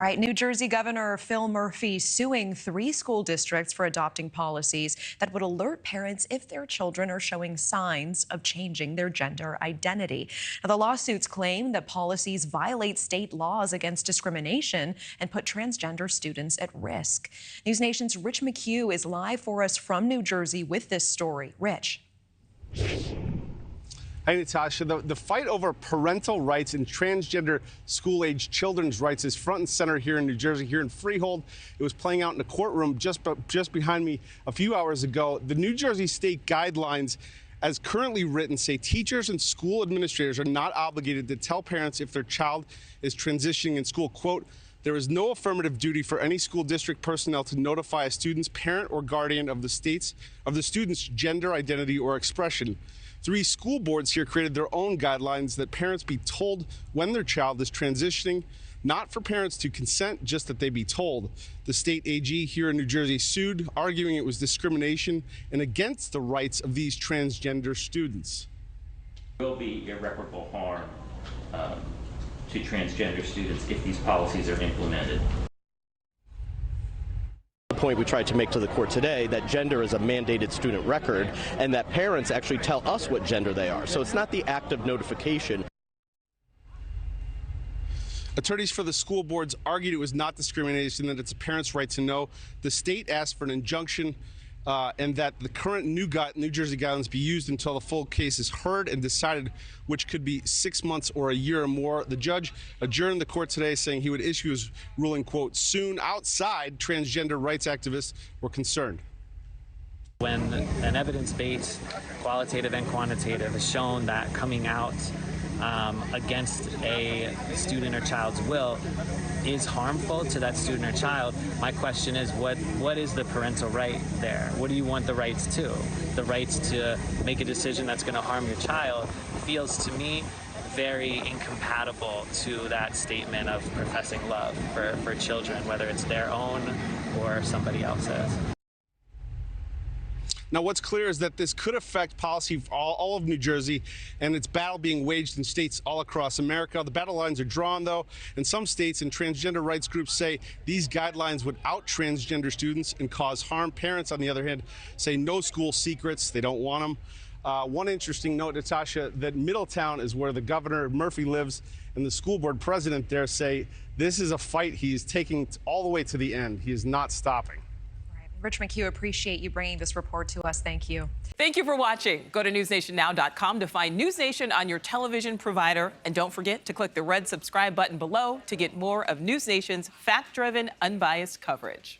All right, New Jersey Governor Phil Murphy suing 3 school districts for adopting policies that would alert parents if their children are showing signs of changing their gender identity. Now, the lawsuits claim that policies violate state laws against discrimination and put transgender students at risk. News Nation's Rich McHugh is live for us from New Jersey with this story. Rich. Hi, Natasha. The fight over parental rights and transgender school-age children's rights is front and center here in New Jersey, here in Freehold. It was playing out in a courtroom just behind me a few hours ago. The New Jersey state guidelines, as currently written, say teachers and school administrators are not obligated to tell parents if their child is transitioning in school. Quote, there is no affirmative duty for any school district personnel to notify a student's parent or guardian of the student's gender identity or expression. 3 school boards here created their own guidelines that parents be told when their child is transitioning, not for parents to consent, just that they be told. The state AG here in New Jersey sued, arguing it was discrimination and against the rights of these transgender students. There will be irreparable harm to transgender students if these policies are implemented. Point we tried to make to the court today that gender is a mandated student record and that parents actually tell us what gender they are. So it's not the act of notification. Attorneys for the school boards argued it was not discrimination, that it's a parent's right to know. The state asked for an injunction and that the current New Jersey guidelines be used until the full case is heard and decided, which could be 6 months or a year or more. The judge adjourned the court today, saying he would issue his ruling, quote, soon. Outside, transgender rights activists were concerned. When an evidence-based, qualitative and quantitative has shown that coming out against a student or child's will is harmful to that student or child, my question is, what is the parental right there? What do you want the rights to? The rights to make a decision that's going to harm your child feels to me very incompatible to that statement of professing love for children, whether it's their own or somebody else's. Now, what's clear is that this could affect policy for all of New Jersey, and it's battle being waged in states all across America. The battle lines are drawn, though, in some states, and transgender rights groups say these guidelines would out transgender students and cause harm. Parents, on the other hand, say no school secrets. They don't want them. One interesting note, Natasha, that Middletown is where the Governor Murphy lives, and the school board president there say this is a fight he's taking all the way to the end. He is not stopping. Rich McHugh, appreciate you bringing this report to us. Thank you. Thank you for watching. Go to newsnationnow.com to find News Nation on your television provider. And don't forget to click the red subscribe button below to get more of News Nation's fact-driven, unbiased coverage.